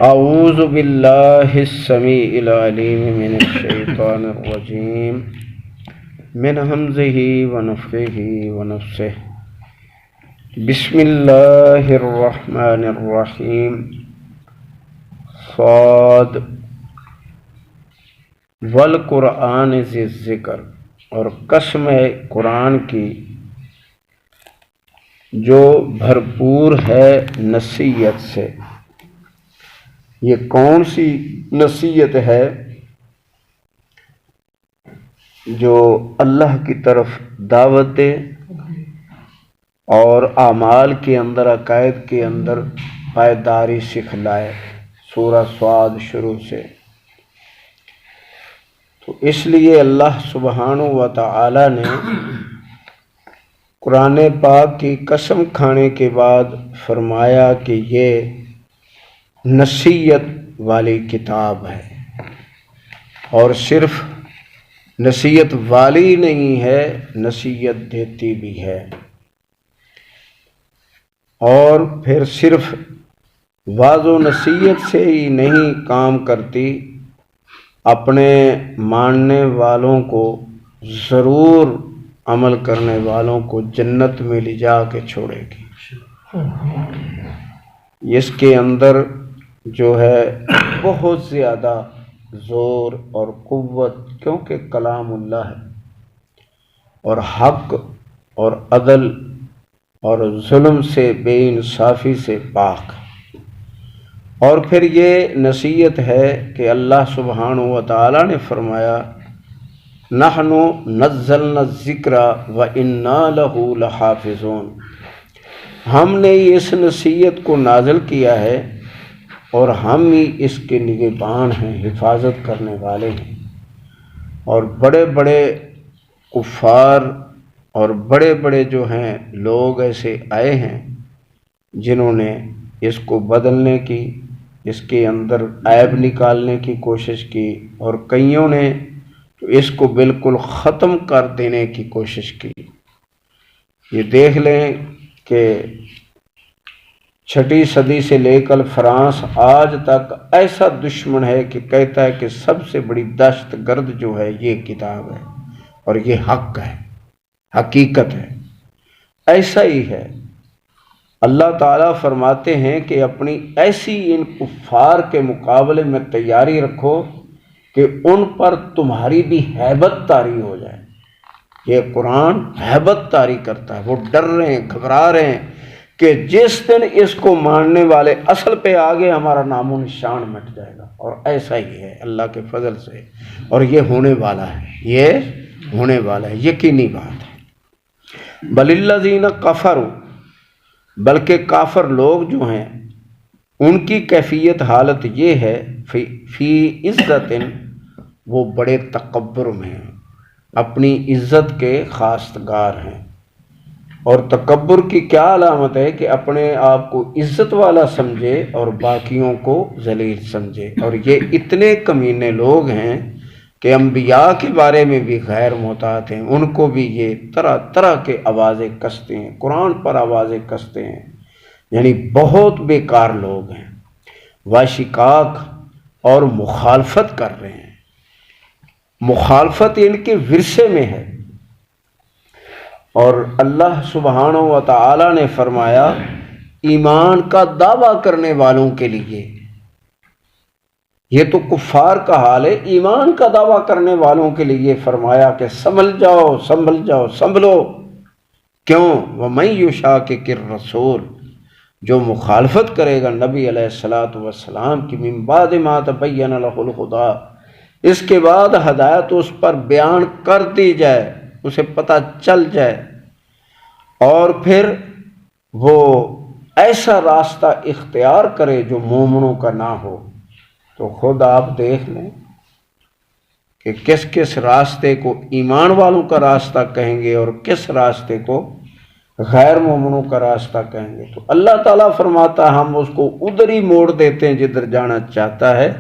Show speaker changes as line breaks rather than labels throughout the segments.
اعوذ باللہ السمیع العلیم من الشیطان الرجیم من ہمزہ ونفخہ ونفثہ بسم اللہ الرحمن الرحیم صاد والقرآن ذی الذکر، اور قسم ہے قرآن کی جو بھرپور ہے نصیحت سے۔ یہ کون سی نصیحت ہے؟ جو اللہ کی طرف دعوت دے اور اعمال کے اندر، عقائد کے اندر پائیداری سکھلائے۔ سورہ صاد شروع سے تو اس لیے اللہ سبحانہ و تعالی نے قرآن پاک کی قسم کھانے کے بعد فرمایا کہ یہ نصیحت والی کتاب ہے، اور صرف نصیحت والی نہیں ہے، نصیحت دیتی بھی ہے۔ اور پھر صرف واعظ و نصیحت سے ہی نہیں کام کرتی، اپنے ماننے والوں کو، ضرور عمل کرنے والوں کو جنت میں لے جا کے چھوڑے گی۔ اس کے اندر جو ہے بہت زیادہ زور اور قوت، کیونکہ کلام اللہ ہے اور حق اور عدل اور ظلم سے، بے انصافی سے پاک۔ اور پھر یہ نصیحت ہے کہ اللہ سبحانہ و تعالی نے فرمایا نحن نزلنا الذکر وإنا لہ لحافظون، ہم نے اس نصیحت کو نازل کیا ہے اور ہم ہی اس کے نگہبان ہیں، حفاظت کرنے والے ہیں۔ اور بڑے بڑے کفار اور بڑے بڑے جو ہیں لوگ ایسے آئے ہیں جنہوں نے اس کو بدلنے کی، اس کے اندر عیب نکالنے کی کوشش کی، اور کئیوں نے تو اس کو بالکل ختم کر دینے کی کوشش کی۔ یہ دیکھ لیں کہ 6 صدی سے لے کر فرانس آج تک ایسا دشمن ہے کہ کہتا ہے کہ سب سے بڑی دہشت گرد جو ہے یہ کتاب ہے، اور یہ حق ہے، حقیقت ہے۔ ایسا ہی ہے۔ اللہ تعالیٰ فرماتے ہیں کہ اپنی ایسی ان کفار کے مقابلے میں تیاری رکھو کہ ان پر تمہاری بھی ہیبت طاری ہو جائے۔ یہ قرآن ہیبت طاری کرتا ہے، وہ ڈر رہے ہیں، گھبرا رہے ہیں کہ جس دن اس کو ماننے والے اصل پہ آگے ہمارا نام و نشان مٹ جائے گا۔ اور ایسا ہی ہے اللہ کے فضل سے، اور یہ ہونے والا ہے، یہ ہونے والا ہے، یقینی بات ہے۔ بل الذین کفروا، بلکہ کافر لوگ جو ہیں ان کی کیفیت حالت یہ ہے فی عزت، وہ بڑے تکبر میں ہیں، اپنی عزت کے خواستگار ہیں۔ اور تکبر کی کیا علامت ہے کہ اپنے آپ کو عزت والا سمجھے اور باقیوں کو ذلیل سمجھے۔ اور یہ اتنے کمینے لوگ ہیں کہ انبیاء کے بارے میں بھی غیر محتاط ہیں، ان کو بھی یہ طرح طرح کے آوازیں کستے ہیں، قرآن پر آوازیں کستے ہیں، یعنی بہت بیکار لوگ ہیں، واشکاک اور مخالفت کر رہے ہیں۔ مخالفت ان کے ورثے میں ہے۔ اور اللہ سبحانہ و تعالی نے فرمایا ایمان کا دعویٰ کرنے والوں کے لیے، یہ تو کفار کا حال ہے، ایمان کا دعویٰ کرنے والوں کے لیے فرمایا کہ سنبھل جاؤ، سنبھل جاؤ، سنبھلو۔ کیوں؟ وَمَن يُشَاقِقِ الرَّسُولَ، جو مخالفت کرے گا نبی علیہ الصلوۃ والسلام کی، من بعد ما تبین لہ الہدی، اس کے بعد ہدایت اس پر بیان کر دی جائے، اسے پتہ چل جائے، اور پھر وہ ایسا راستہ اختیار کرے جو مومنوں کا نہ ہو، تو خود آپ دیکھ لیں کہ کس کس راستے کو ایمان والوں کا راستہ کہیں گے اور کس راستے کو غیر مومنوں کا راستہ کہیں گے۔ تو اللہ تعالیٰ فرماتا ہے ہم اس کو ادھر ہی موڑ دیتے ہیں جدھر جانا چاہتا ہے،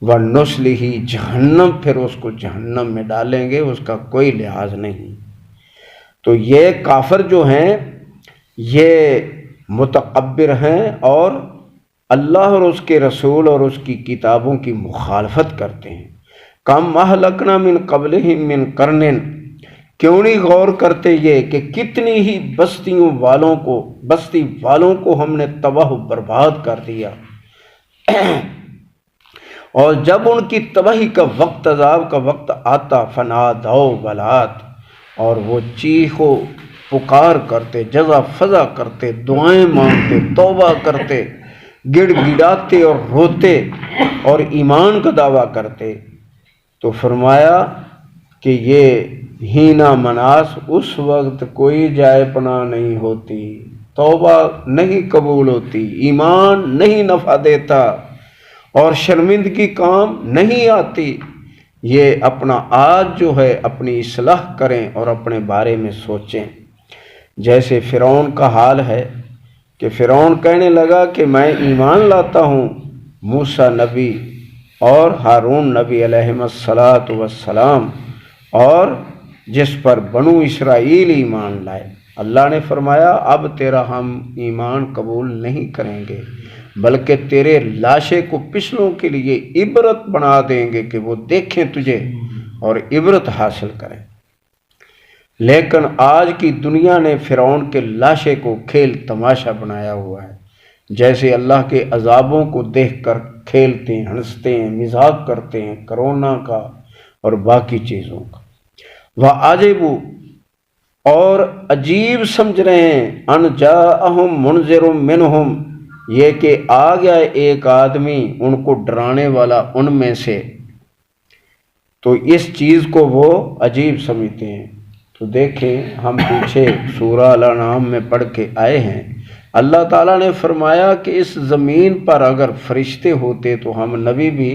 وَنُصْلِهِ جہنم، پھر اس کو جہنم میں ڈالیں گے، اس کا کوئی لحاظ نہیں۔ تو یہ کافر جو ہیں یہ متکبر ہیں اور اللہ اور اس کے رسول اور اس کی کتابوں کی مخالفت کرتے ہیں۔ کم اہلکنا من قبلہم من قرن، کیوں نہیں غور کرتے یہ کہ کتنی ہی بستی والوں کو ہم نے تباہ و برباد کر دیا، اور جب ان کی تباہی کا وقت، عذاب کا وقت آتا، فنادوا بلات، اور وہ چیخ و پکار کرتے، جزا فضا کرتے، دعائیں مانگتے، توبہ کرتے، گڑ گڑاتے اور روتے اور ایمان کا دعویٰ کرتے، تو فرمایا کہ یہ ہینا مناس، اس وقت کوئی جائے پناہ نہیں ہوتی، توبہ نہیں قبول ہوتی، ایمان نہیں نفع دیتا اور شرمندگی کام نہیں آتی۔ یہ اپنا آج جو ہے اپنی اصلاح کریں اور اپنے بارے میں سوچیں۔ جیسے فرعون کا حال ہے کہ فرعون کہنے لگا کہ میں ایمان لاتا ہوں موسیٰ نبی اور ہارون نبی علیہم السلام اور جس پر بنو اسرائیل ایمان لائے۔ اللہ نے فرمایا اب تیرا ہم ایمان قبول نہیں کریں گے، بلکہ تیرے لاشے کو پچھلوں کے لیے عبرت بنا دیں گے کہ وہ دیکھیں تجھے اور عبرت حاصل کریں۔ لیکن آج کی دنیا نے فرعون کے لاشے کو کھیل تماشا بنایا ہوا ہے، جیسے اللہ کے عذابوں کو دیکھ کر کھیلتے ہیں، ہنستے ہیں، مذاق کرتے ہیں، کرونا کا اور باقی چیزوں کا۔ وَعَجِبُوا، اور عجیب سمجھ رہے ہیں، ان جاءہم منذر منہم، یہ کہ آ گیا ایک آدمی ان کو ڈرانے والا ان میں سے، تو اس چیز کو وہ عجیب سمجھتے ہیں۔ تو دیکھیں ہم پیچھے سورہ الانعام میں پڑھ کے آئے ہیں، اللہ تعالیٰ نے فرمایا کہ اس زمین پر اگر فرشتے ہوتے تو ہم نبی بھی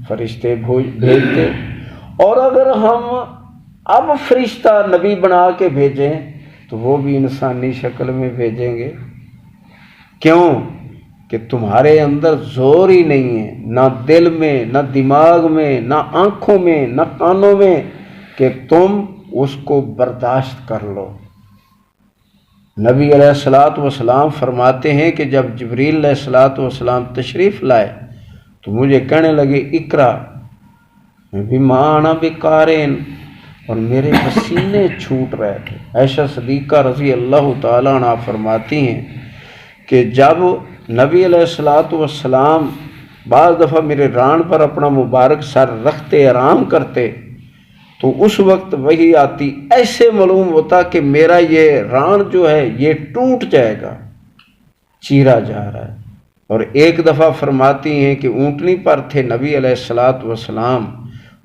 فرشتے بھیجتے، اور اگر ہم اب فرشتہ نبی بنا کے بھیجیں تو وہ بھی انسانی شکل میں بھیجیں گے۔ کیوں؟ کہ تمہارے اندر زور ہی نہیں ہے، نہ دل میں، نہ دماغ میں، نہ آنکھوں میں، نہ کانوں میں، کہ تم اس کو برداشت کر لو۔ نبی علیہ السلام فرماتے ہیں کہ جب جبریل علیہ السلام تشریف لائے تو مجھے کہنے لگے اقرا، میں بھی مانا بقارئ، اور میرے پسینے چھوٹ رہے تھے۔ عائشہ صدیقہ رضی اللہ تعالیٰ عنہ فرماتی ہیں کہ جب نبی علیہ السلام بعض دفعہ میرے ران پر اپنا مبارک سر رکھتے آرام کرتے تو اس وقت وہی آتی، ایسے معلوم ہوتا کہ میرا یہ ران جو ہے یہ ٹوٹ جائے گا، چیرا جا رہا ہے۔ اور ایک دفعہ فرماتی ہیں کہ اونٹنی پر تھے نبی علیہ السلام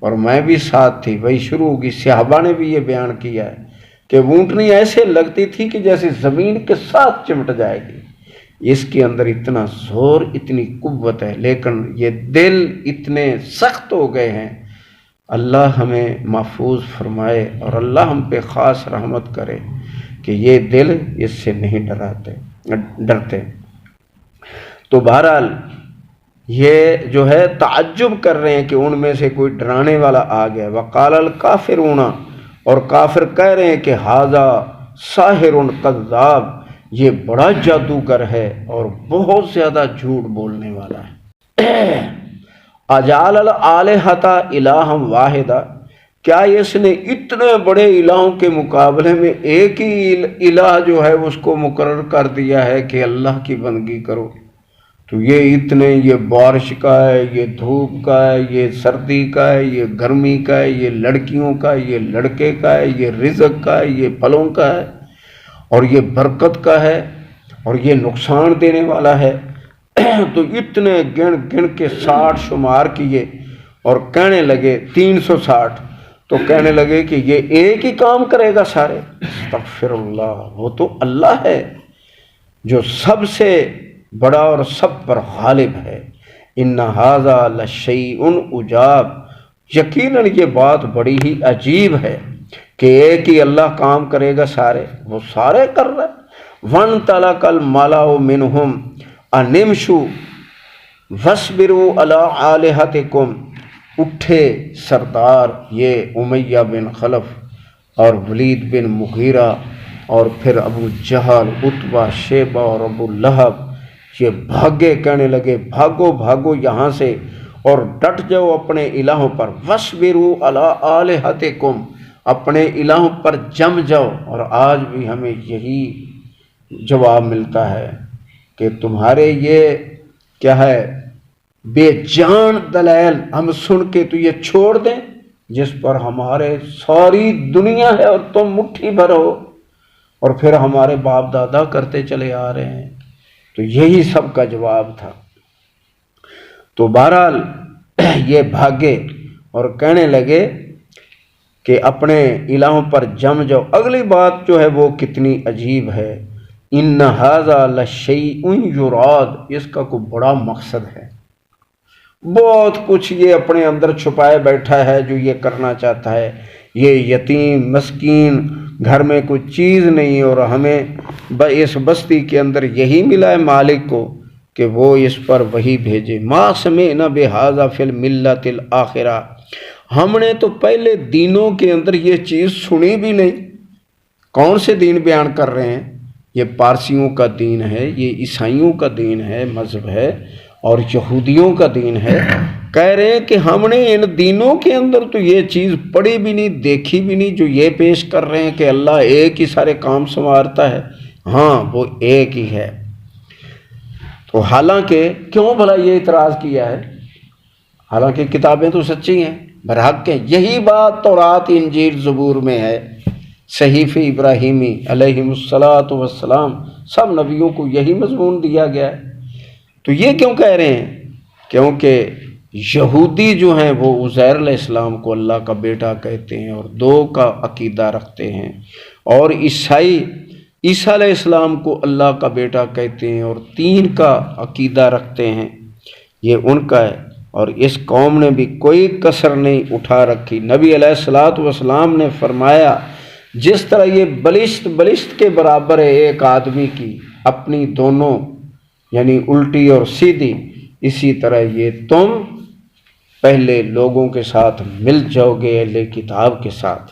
اور میں بھی ساتھ تھی، وہی شروع ہوگی۔ صحابہ نے بھی یہ بیان کیا ہے کہ اونٹنی ایسے لگتی تھی کہ جیسے زمین کے ساتھ چمٹ جائے گی، اس کے اندر اتنا زور، اتنی قوت ہے، لیکن یہ دل اتنے سخت ہو گئے ہیں۔ اللہ ہمیں محفوظ فرمائے اور اللہ ہم پہ خاص رحمت کرے کہ یہ دل اس سے نہیں ڈرتے۔ تو بہرحال یہ جو ہے تعجب کر رہے ہیں کہ ان میں سے کوئی ڈرانے والا آ گیا۔ وقال الکافرون، اور کافر کہہ رہے ہیں کہ ھذا ساحر کذاب، یہ بڑا جادوگر ہے اور بہت زیادہ جھوٹ بولنے والا ہے۔ اجعل الآلہۃ الہا واحدا، کیا اس نے اتنے بڑے الہوں کے مقابلے میں ایک ہی الہ جو ہے اس کو مقرر کر دیا ہے کہ اللہ کی بندگی کرو؟ تو یہ اتنے، یہ بارش کا ہے، یہ دھوپ کا ہے، یہ سردی کا ہے، یہ گرمی کا ہے، یہ لڑکیوں کا ہے، یہ لڑکے کا ہے، یہ رزق کا ہے، یہ پھلوں کا ہے، اور یہ برکت کا ہے، اور یہ نقصان دینے والا ہے۔ تو اتنے گن گن کے 60 شمار کیے اور کہنے لگے 360، تو کہنے لگے کہ یہ ایک ہی کام کرے گا سارے۔ استغفر اللہ، وہ تو اللہ ہے جو سب سے بڑا اور سب پر غالب ہے۔ ان ھذا لشیء عجاب، یقیناً یہ بات بڑی ہی عجیب ہے کہ ایک ہی اللہ کام کرے گا سارے، وہ سارے کر رہے۔ وانطلق الملأ منہم ان امشوا واصبروا علی آلہتکم، اٹھے سردار یہ امیہ بن خلف اور ولید بن مغیرہ اور پھر ابو جہل، عتبہ، شیبہ اور ابو لہب، یہ بھاگے، کہنے لگے بھاگو بھاگو یہاں سے اور ڈٹ جاؤ اپنے الہوں پر، وَاصْبِرُوا عَلَىٰ آلِهَتِكُمْ، اپنے الہوں پر جم جاؤ۔ اور آج بھی ہمیں یہی جواب ملتا ہے کہ تمہارے یہ کیا ہے بے جان دلائل ہم سن کے تو یہ چھوڑ دیں جس پر ہمارے ساری دنیا ہے اور تم مٹھی بھر ہو، اور پھر ہمارے باپ دادا کرتے چلے آ رہے ہیں۔ تو یہی سب کا جواب تھا۔ تو بہرحال یہ بھاگے اور کہنے لگے کہ اپنے الہوں پر جم جاؤ۔ اگلی بات جو ہے وہ کتنی عجیب ہے، ان ھذا لشیء یراد، اس کا کوئی بڑا مقصد ہے، بہت کچھ یہ اپنے اندر چھپائے بیٹھا ہے جو یہ کرنا چاہتا ہے۔ یہ یتیم مسکین، گھر میں کوئی چیز نہیں، اور ہمیں اس بستی کے اندر یہی ملا ہے مالک کو کہ وہ اس پر وہی بھیجے۔ ما سمعنا بہذا فی الملۃ الآخرہ، ہم نے تو پہلے دینوں کے اندر یہ چیز سنی بھی نہیں۔ کون سے دین بیان کر رہے ہیں؟ یہ پارسیوں کا دین ہے، یہ عیسائیوں کا دین ہے، مذہب ہے، اور یہودیوں کا دین ہے۔ کہہ رہے ہیں کہ ہم نے ان دینوں کے اندر تو یہ چیز پڑھی بھی نہیں، دیکھی بھی نہیں، جو یہ پیش کر رہے ہیں کہ اللہ ایک ہی سارے کام سنوارتا ہے۔ ہاں وہ ایک ہی ہے۔ تو حالانکہ کیوں بھلا یہ اعتراض کیا ہے؟ حالانکہ کتابیں تو سچی ہیں، برحق ہیں۔ یہی بات تورات انجیل زبور میں ہے، صحیفہ ابراہیمی علیہ السلام، سب نبیوں کو یہی مضمون دیا گیا ہے۔ تو یہ کیوں کہہ رہے ہیں؟ کیونکہ یہودی جو ہیں وہ عزیر علیہ السلام کو اللہ کا بیٹا کہتے ہیں اور 2 کا عقیدہ رکھتے ہیں، اور عیسائی عیسیٰ علیہ السلام کو اللہ کا بیٹا کہتے ہیں اور 3 کا عقیدہ رکھتے ہیں۔ یہ ان کا ہے، اور اس قوم نے بھی کوئی کسر نہیں اٹھا رکھی۔ نبی علیہ السلام نے فرمایا جس طرح یہ بلشت کے برابر ہے ایک آدمی کی اپنی دونوں یعنی الٹی اور سیدھی، اسی طرح یہ تم پہلے لوگوں کے ساتھ مل جاؤ گے اہل کتاب کے ساتھ۔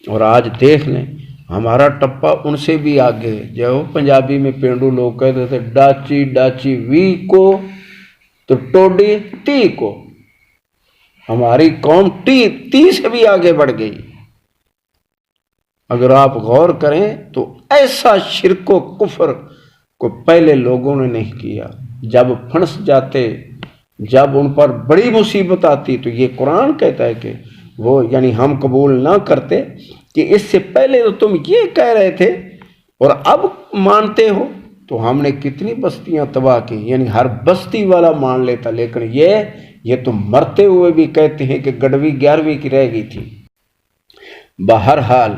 اور آج دیکھ لیں ہمارا ٹپا ان سے بھی آگے ہے۔ جو پنجابی میں پینڈو لوگ کہتے تھے ڈاچی ڈاچی وی کو تو ٹوڈی ٹی کو، ہماری قوم ٹی سے بھی آگے بڑھ گئی۔ اگر آپ غور کریں تو ایسا شرک و کفر کو پہلے لوگوں نے نہیں کیا۔ جب پھنس جاتے، جب ان پر بڑی مصیبت آتی تو یہ قرآن کہتا ہے کہ وہ یعنی ہم قبول نہ کرتے کہ اس سے پہلے تو تم یہ کہہ رہے تھے اور اب مانتے ہو۔ تو ہم نے کتنی بستیاں تباہ کی، یعنی ہر بستی والا مان لیتا، لیکن یہ تو مرتے ہوئے بھی کہتے ہیں کہ گڑوی 11ویں کی رہ گئی تھی۔ بہرحال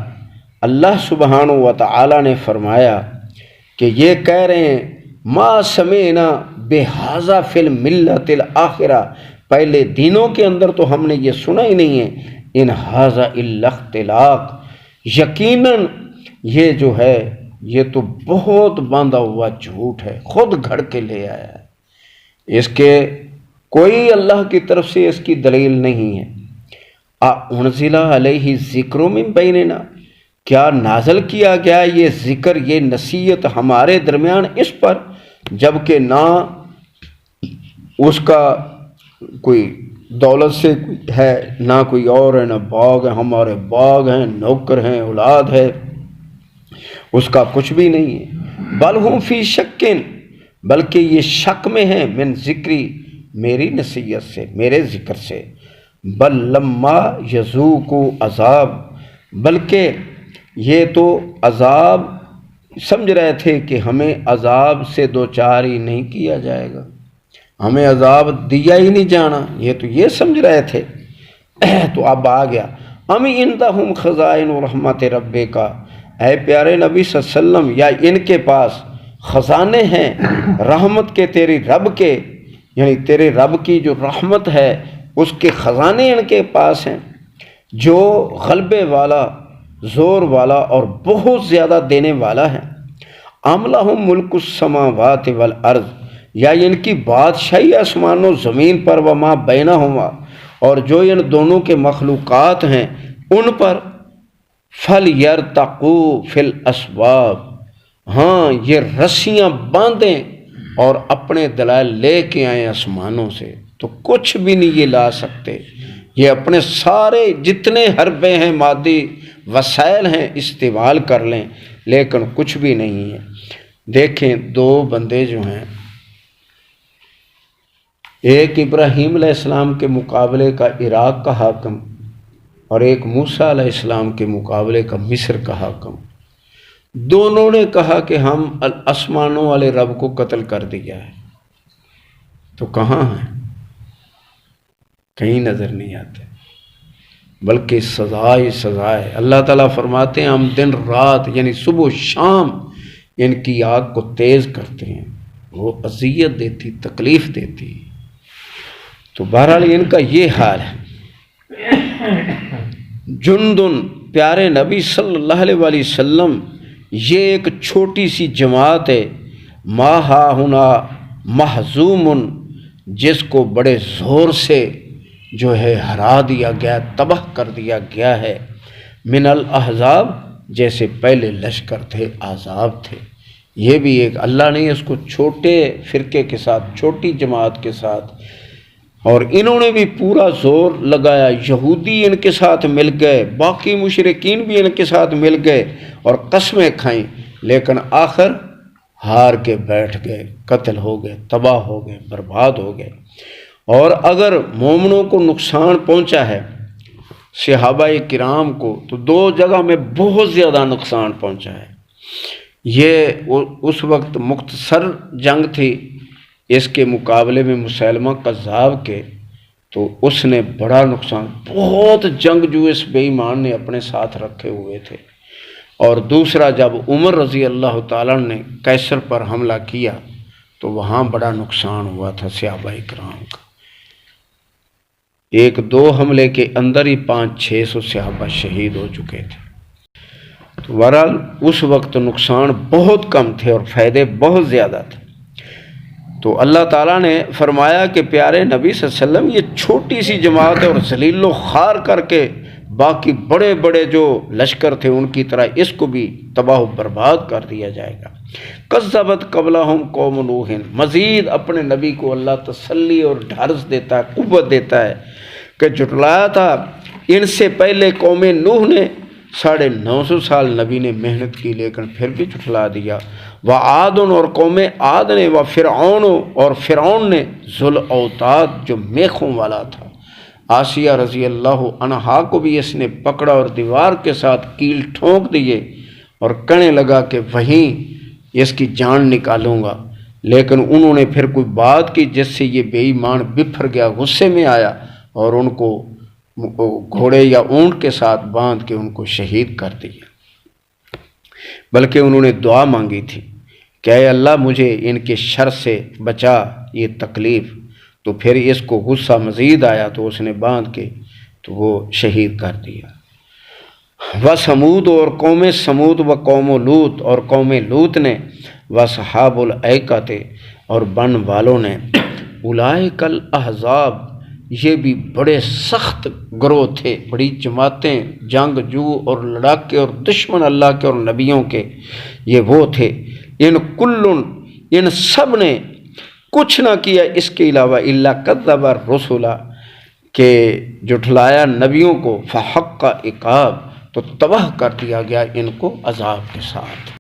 اللہ سبحانہ و تعالی نے فرمایا کہ یہ کہہ رہے ہیں ما سمعنا بہذا فی الملۃ الآخرہ، پہلے دینوں کے اندر تو ہم نے یہ سنا ہی نہیں ہے۔ ان ھذا الا اختلاق، یقیناً یہ جو ہے یہ تو بہت باندھا ہوا جھوٹ ہے، خود گھڑ کے لے آیا ہے، اس کے کوئی اللہ کی طرف سے اس کی دلیل نہیں ہے۔ انزل علیہ ذکر من بیننا، کیا نازل کیا گیا یہ ذکر، یہ نصیحت ہمارے درمیان اس پر، جبکہ نہ اس کا کوئی دولت سے ہے، نہ کوئی اور ہے، نہ باغ ہے، ہمارے باغ ہیں، نوکر ہیں، اولاد ہے، اس کا کچھ بھی نہیں ہے۔ بل ہم فی شکن، بلکہ یہ شک میں ہیں، من ذکری، میری نصیحت سے، میرے ذکر سے۔ بل لما یذوقوا عذاب، بلکہ یہ تو عذاب سمجھ رہے تھے کہ ہمیں عذاب سے دوچار ہی نہیں کیا جائے گا، ہمیں عذاب دیا ہی نہیں جانا، یہ سمجھ رہے تھے۔ تو اب آ گیا ام عندہم خزائن رحمت ربک، اے پیارے نبی صلی اللہ علیہ وسلم، یا ان کے پاس خزانے ہیں رحمت کے تیری رب کے، یعنی تیرے رب کی جو رحمت ہے اس کے خزانے ان کے پاس ہیں، جو غلبے والا، زور والا اور بہت زیادہ دینے والا ہے۔ ام لہم ملک السماوات والارض، یا ان کی بادشاہی آسمان و زمین پر، وما بینہما، اور جو ان دونوں کے مخلوقات ہیں ان پر، فَلْيَرْتَقُوا فِي الْأَسْبَابِ، ہاں یہ رسیاں باندھیں اور اپنے دلائل لے کے آئیں آسمانوں سے، تو کچھ بھی نہیں یہ لا سکتے۔ یہ اپنے سارے جتنے حربے ہیں، مادی وسائل ہیں، استعمال کر لیں، لیکن کچھ بھی نہیں ہے۔ دیکھیں دو بندے جو ہیں، ایک ابراہیم علیہ السلام کے مقابلے کا عراق کا حاکم اور ایک موسیٰ علیہ السلام کے مقابلے کا مصر کا حاکم، دونوں نے کہا کہ ہم آسمانوں والے رب کو قتل کر دیا ہے، تو کہاں ہیں؟ کہیں نظر نہیں آتے، بلکہ سزا ہی سزا ہے۔ اللہ تعالیٰ فرماتے ہیں ہم دن رات یعنی صبح و شام ان کی آگ کو تیز کرتے ہیں، وہ اذیت دیتی، تکلیف دیتی۔ تو بہرحال ان کا یہ حال ہے۔ جندن پیارے نبی صلی اللہ علیہ وآلہ وسلم، یہ ایک چھوٹی سی جماعت ہے، ما ہاہنا محزوم، جس کو بڑے زور سے جو ہے ہرا دیا گیا، تباہ کر دیا گیا ہے، من الاحزاب، جیسے پہلے لشکر تھے، احزاب تھے۔ یہ بھی ایک اللہ نے اس کو چھوٹے فرقے کے ساتھ، چھوٹی جماعت کے ساتھ، اور انہوں نے بھی پورا زور لگایا، یہودی ان کے ساتھ مل گئے، باقی مشرکین بھی ان کے ساتھ مل گئے اور قسمیں کھائیں، لیکن آخر ہار کے بیٹھ گئے، قتل ہو گئے، تباہ ہو گئے، برباد ہو گئے۔ اور اگر مومنوں کو نقصان پہنچا ہے، صحابہ کرام کو، تو دو جگہ میں بہت زیادہ نقصان پہنچا ہے۔ یہ اس وقت مختصر جنگ تھی، اس کے مقابلے میں مسیلمہ کذاب کے، تو اس نے بڑا نقصان، بہت جنگجو اس بے ایمان نے اپنے ساتھ رکھے ہوئے تھے۔ اور دوسرا جب عمر رضی اللہ تعالیٰ نے کیسر پر حملہ کیا تو وہاں بڑا نقصان ہوا تھا صحابہ کرام کا، ایک دو حملے کے اندر ہی 500-600 صحابہ شہید ہو چکے تھے۔ تو بہرحال اس وقت نقصان بہت کم تھے اور فائدے بہت زیادہ تھے۔ تو اللہ تعالیٰ نے فرمایا کہ پیارے نبی صلی اللہ علیہ وسلم، یہ چھوٹی سی جماعت ہے اور ذلیل و خوار کر کے باقی بڑے بڑے جو لشکر تھے ان کی طرح اس کو بھی تباہ و برباد کر دیا جائے گا۔ کذبت قبلہم قوم نوح، مزید اپنے نبی کو اللہ تسلی اور ڈھارس دیتا ہے، قوت دیتا ہے کہ جھٹلایا تھا ان سے پہلے قوم نوح نے، 950 سال نبی نے محنت کی لیکن پھر بھی جھٹلا دیا۔ وعاد، اور قوم عاد نے، وفرعون، اور فرعون نے، ذو الاوتاد، جو میخوں والا تھا۔ آسیہ رضی اللہ عنہا کو بھی اس نے پکڑا اور دیوار کے ساتھ کیل ٹھونک دیے اور کہنے لگا کہ وہیں اس کی جان نکالوں گا، لیکن انہوں نے پھر کوئی بات کی جس سے یہ بے ایمان بپھر گیا، غصے میں آیا اور ان کو گھوڑے یا اونٹ کے ساتھ باندھ کے ان کو شہید کر دیا۔ بلکہ انہوں نے دعا مانگی تھی کہ اے اللہ مجھے ان کے شر سے بچا، یہ تکلیف۔ تو پھر اس کو غصہ مزید آیا تو اس نے باندھ کے تو وہ شہید کر دیا۔ وَثَمُودُ، اور قوم سمود، وقوم لوط، اور قوم لوط نے، وَأَصْحَابُ الْأَيْكَةِ، اور بن والوں نے، اولئک الاحزاب، یہ بھی بڑے سخت گروہ تھے، بڑی جماعتیں، جنگ جو اور لڑاکے اور دشمن اللہ کے اور نبیوں کے، یہ وہ تھے۔ ان کلن، ان سب نے کچھ نہ کیا اس کے علاوہ، الا کذب الرسل، کہ جھٹلایا نبیوں کو، فحق عقاب، تو تباہ کر دیا گیا ان کو عذاب کے ساتھ۔